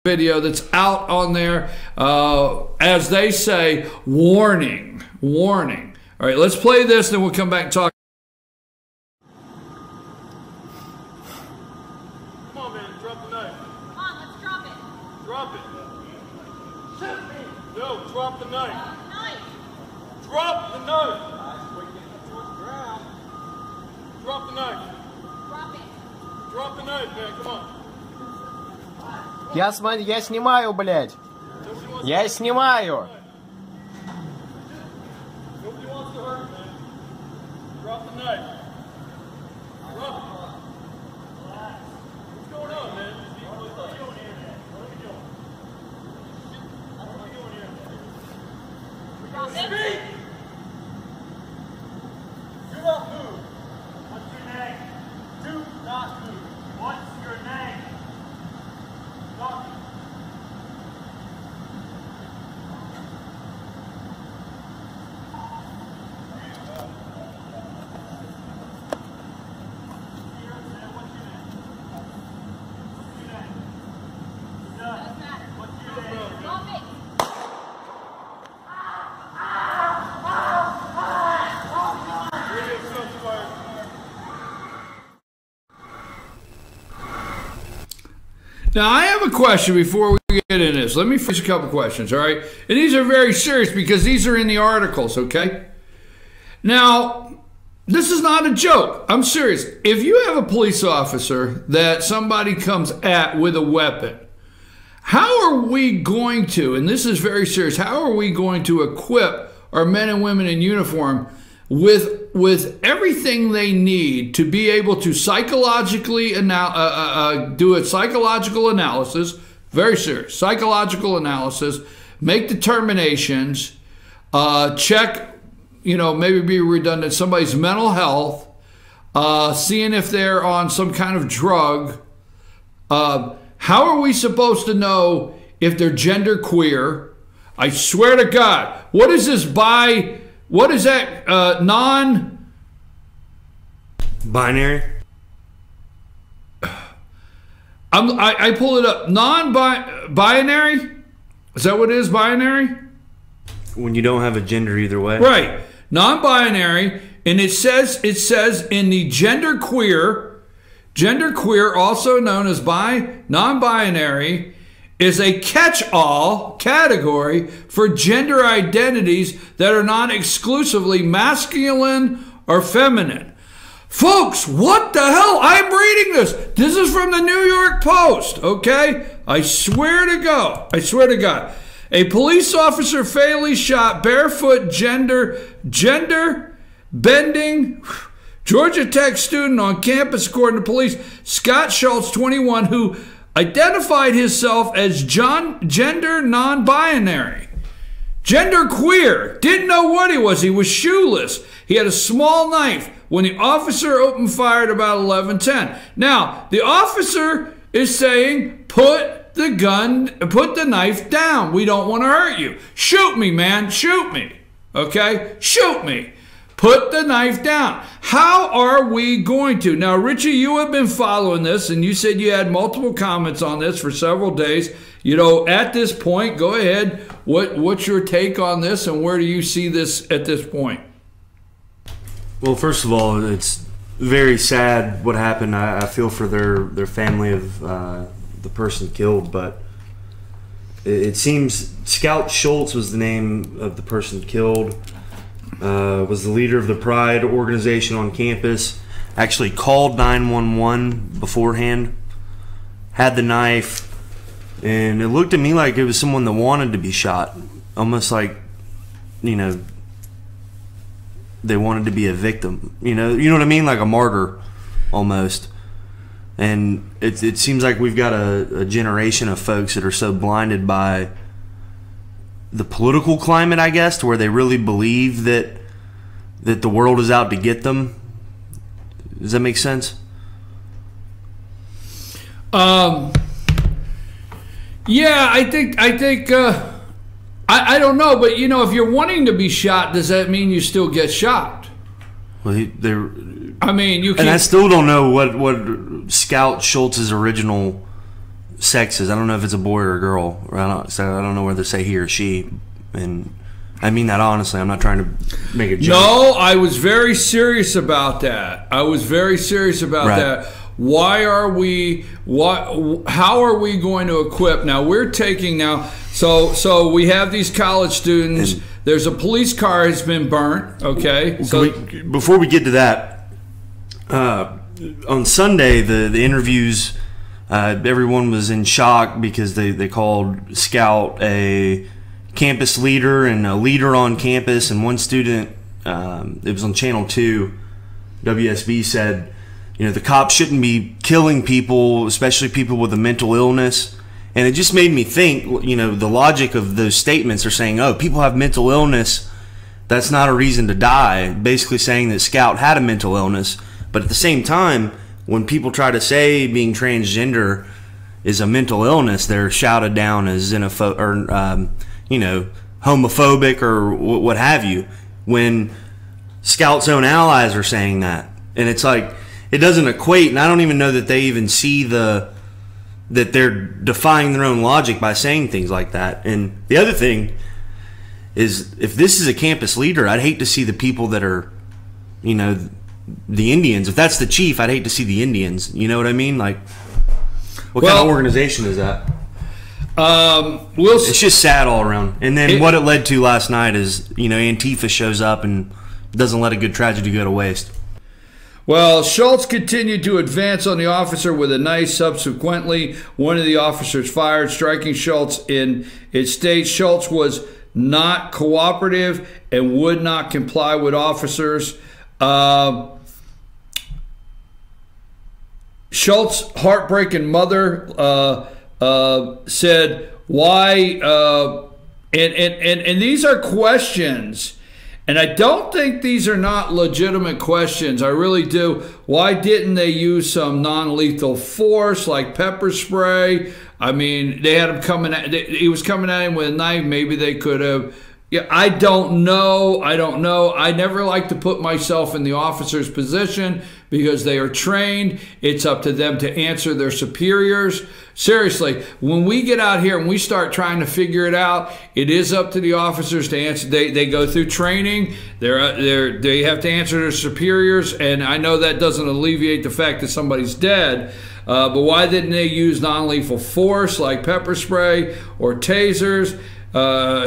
video that's out on there. As they say, warning, warning. All right, let's play this, then we'll come back and talk. Come on, man, drop the knife. Come on, let's drop it. Drop it. No, drop the knife. Knife. Drop the knife. Drop the knife. Drop it. Drop the knife, man, come on. Я снимаю, блядь. Я снимаю. Nobody wants to hurt, man. Drop the knife. Drop it. What's going on, man? What are you doing here, man? What are we doing? What are we doing here? Drop it. Speak! Do not move. What's your name? Do not move. What's your name? Talk. Doesn't matter. Drop it. Now, I have a question before we get into this. Let me finish a couple questions, all right? And these are very serious because these are in the articles, okay? Now, this is not a joke. I'm serious. If you have a police officer that somebody comes at with a weapon, how are we going to, and this is very serious, how are we going to equip our men and women in uniform with everything they need to be able to psychologically do a psychological analysis, very serious, psychological analysis, make determinations, check, you know, maybe be redundant, somebody's mental health, seeing if they're on some kind of drug. How are we supposed to know if they're gender queer? I swear to God, what is this what is that, binary? I pull it up. Non-binary? Is that what it is, binary? When you don't have a gender either way. Right. Non-binary, and it says in the gender queer, also known as non-binary, is a catch-all category for gender identities that are not exclusively masculine or feminine. Folks, what the hell? I'm reading this. This is from the New York Post, okay? I swear to God. I swear to God. A police officer fatally shot barefoot gender bending Georgia Tech student on campus, according to police. Scout Schultz, 21, who identified himself as gender non-binary, gender queer, didn't know what he was. He was shoeless. He had a small knife when the officer opened fire at about 11:10. Now, the officer is saying, put the knife down. We don't want to hurt you. Shoot me, man. Shoot me. Okay? Shoot me. Put the knife down. How are we going to? Now, Richie, you have been following this, and you said you had multiple comments on this for several days. You know, at this point, go ahead. What's your take on this, and where do you see this at this point? Well, first of all, it's very sad what happened. I feel for their family of the person killed, but it seems Scout Schultz was the name of the person killed. Was the leader of the Pride organization on campus, actually called 911 beforehand, had the knife, and it looked to me like it was someone that wanted to be shot, almost like, you know, they wanted to be a victim, you know what I mean, like a martyr almost. And it seems like we've got a generation of folks that are so blinded by the political climate, I guess, to where they really believe that the world is out to get them. Does that make sense? Yeah, I think I don't know, but you know, if you're wanting to be shot, does that mean you still get shot? Well, I mean, you can. And I still don't know what Scout Schultz's original sexes. I don't know if it's a boy or a girl. So I don't know whether to say he or she. And I mean that honestly. I'm not trying to make a joke. No, I was very serious about that. I was very serious about that. Why are we? How are we going to equip? Now we're taking now. So we have these college students. And there's a police car has been burnt. Okay. So before we get to that, on Sunday the interviews, everyone was in shock because they called Scout a campus leader and a leader on campus, and one student, it was on Channel 2, WSB, said, the cops shouldn't be killing people, especially people with a mental illness. And it just made me think, the logic of those statements are saying, oh, people have mental illness, that's not a reason to die, basically saying that Scout had a mental illness. But at the same time, when people try to say being transgender is a mental illness, they're shouted down as homophobic or what have you, when Scout's own allies are saying that. And it's like, it doesn't equate, and I don't even know that they even see that they're defying their own logic by saying things like that. And the other thing is, if this is a campus leader, I'd hate to see the people that are, the Indians. If that's the chief, I'd hate to see the Indians. You know what I mean? Like, what kind of organization is that? It's just sad all around. And then what it led to last night is, Antifa shows up and doesn't let a good tragedy go to waste. Well, Schultz continued to advance on the officer with a knife. Subsequently, one of the officers fired, striking Schultz in its state. Schultz was not cooperative and would not comply with officers. Schultz's heartbreaking mother said, why, and these are questions, and I don't think these are not legitimate questions. I really do. Why didn't they use some non-lethal force like pepper spray? I mean, they had him coming at, he was coming at him with a knife. Maybe they could have. Yeah, I don't know. I never like to put myself in the officer's position because they are trained. It's up to them to answer their superiors. Seriously, when we get out here and we start trying to figure it out, it is up to the officers to answer. They go through training. They have to answer their superiors, and I know that doesn't alleviate the fact that somebody's dead. But why didn't they use non-lethal force like pepper spray or tasers?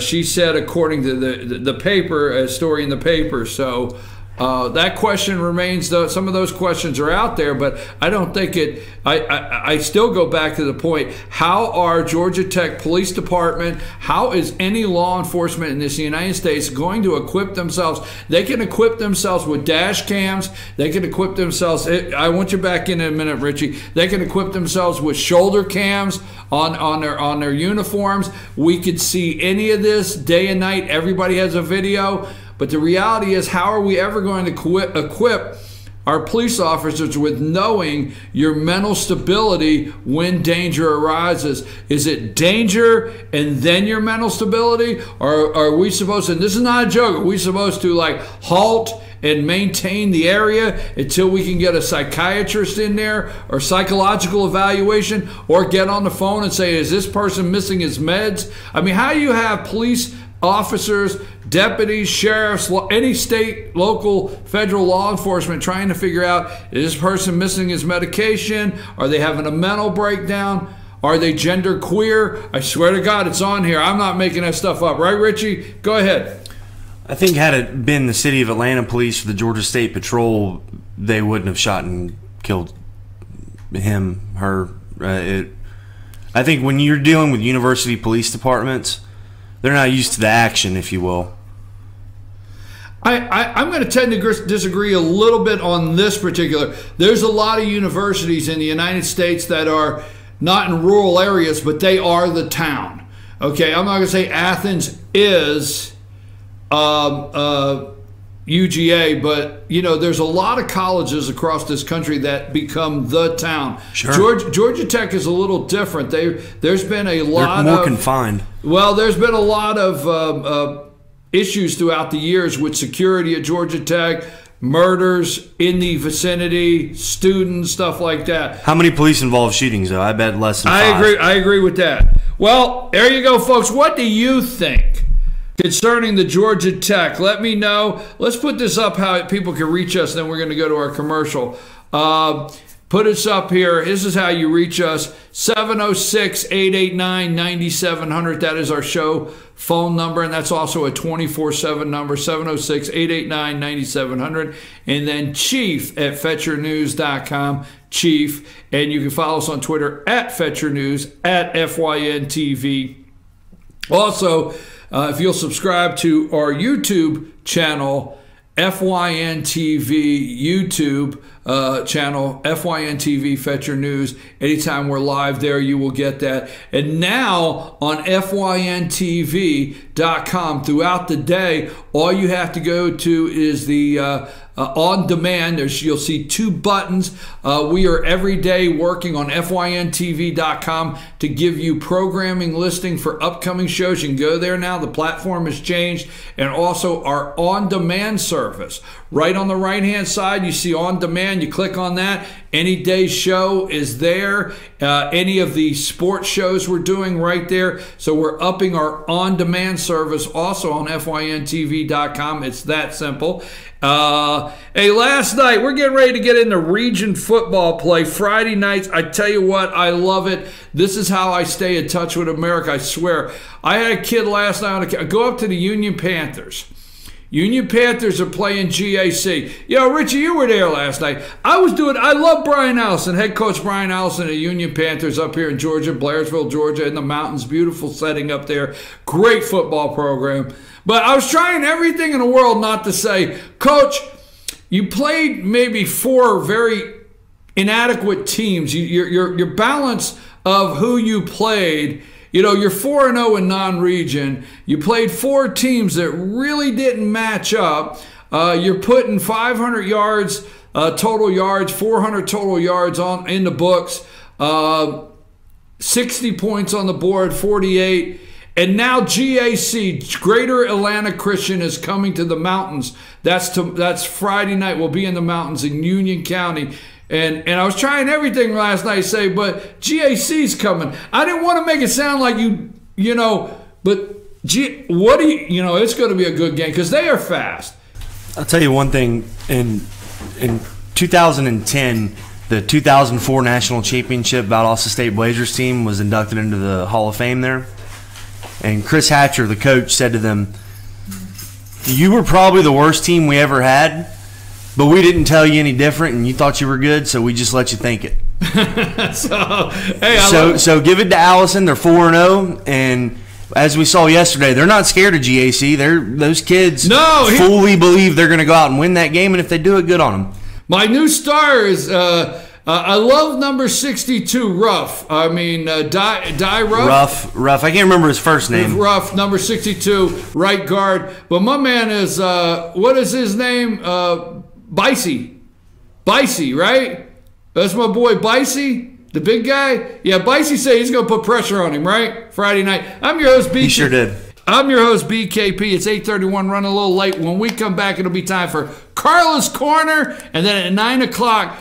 She said, according to the paper, a story in the paper. So that question remains, though. Some of those questions are out there, but I don't think it. I still go back to the point: how are Georgia Tech Police Department? How is any law enforcement in this United States going to equip themselves? They can equip themselves with dash cams. They can equip themselves. I want you back in a minute, Richie. They can equip themselves with shoulder cams on their uniforms. We could see any of this day and night. Everybody has a video. But the reality is, how are we ever going to equip our police officers with knowing your mental stability when danger arises? Is it danger and then your mental stability? Or are we supposed to, and this is not a joke, are we supposed to like halt and maintain the area until we can get a psychiatrist in there or psychological evaluation, or get on the phone and say, is this person missing his meds? I mean, how do you have police officers, deputies, sheriffs, any state, local, federal law enforcement trying to figure out, is this person missing his medication? Are they having a mental breakdown? Are they gender queer? I swear to God, it's on here. I'm not making that stuff up. Right, Richie? Go ahead. I think had it been the city of Atlanta police or the Georgia State Patrol, they wouldn't have shot and killed him, her. I think when you're dealing with university police departments, they're not used to the action, if you will. I'm going to tend to disagree a little bit on this particular. There's a lot of universities in the United States that are not in rural areas, but they are the town. Okay, I'm not going to say Athens is UGA, but you know, there's a lot of colleges across this country that become the town. Sure. Georgia Tech is a little different. There's been a lot They're more confined. Well, there's been a lot of issues throughout the years with security at Georgia Tech. murders in the vicinity, students, stuff like that. How many police-involved shootings, though? I bet less than 5. I agree with that. Well, there you go, folks. What do you think concerning the Georgia Tech? Let me know. Let's put this up how people can reach us, then we're going to go to our commercial. Put us up here. This is how you reach us. 706-889-9700. That is our show phone number, and that's also a 24/7 number, 706-889-9700. And then Chief at FetchYourNews.com, Chief. And you can follow us on Twitter at FetchYourNews, at FYNTV. Also, if you'll subscribe to our YouTube channel, FYNTV YouTube channel, FYNTV Fetch Your News. Anytime we're live there, you will get that. And now on FYNTV.com throughout the day, all you have to go to is the on demand. You'll see 2 buttons. We are every day working on FYNTV.com to give you programming listing for upcoming shows. You can go there now. The platform has changed. And also our on demand service. Right on the right hand side, you see on demand. You click on that. Any day's show is there. Any of the sports shows we're doing right there. So we're upping our on demand service also on FYNTV.com. It's that simple. Hey, last night, we're getting ready to get into region football play. Friday nights, I tell you what, I love it. This is how I stay in touch with America, I swear. I had a kid last night, go up to the Union Panthers. Union Panthers are playing GAC. Yo, Richie, you were there last night. I love Brian Allison, head coach Brian Allison of Union Panthers up here in Georgia, Blairsville, Georgia, in the mountains. Beautiful setting up there. Great football program. But I was trying everything in the world not to say, Coach, you played maybe 4 very inadequate teams. Your balance of who you played, you're 4-0 in non-region. You played 4 teams that really didn't match up. You're putting 500 yards, total yards, 400 total yards in the books, 60 points on the board, 48. And now GAC, Greater Atlanta Christian, is coming to the mountains. That's Friday night. We'll be in the mountains in Union County. And I was trying everything last night to say, but GAC's coming. I didn't want to make it sound like but it's going to be a good game because they are fast. I'll tell you one thing. In 2010, the 2004 National Championship Valdosta State Blazers team was inducted into the Hall of Fame there. And Chris Hatcher, the coach, said to them, "You were probably the worst team we ever had, but we didn't tell you any different, and you thought you were good, so we just let you think it." So give it to Allison. They're 4-0, and as we saw yesterday, they're not scared of GAC. Those kids fully believe they're going to go out and win that game, and if they do it, good on them. My new star is I love number 62, Ruff. I mean, Die Ruff. Ruff. I can't remember his first name. Ruff, number 62, right guard. But my man is, what is his name? Bicey. Bicey, right? That's my boy Bicey, the big guy. Yeah, Bicey said he's going to put pressure on him, right? Friday night. I'm your host, BKP. He sure did. I'm your host, BKP. It's 8:31, running a little late. When we come back, it'll be time for Carla's Corner. And then at 9 o'clock,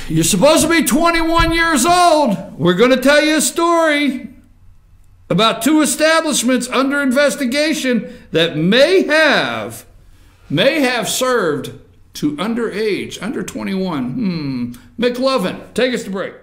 you're supposed to be 21 years old. We're going to tell you a story about 2 establishments under investigation that may have served to underage, under 21. McLovin, take us to break.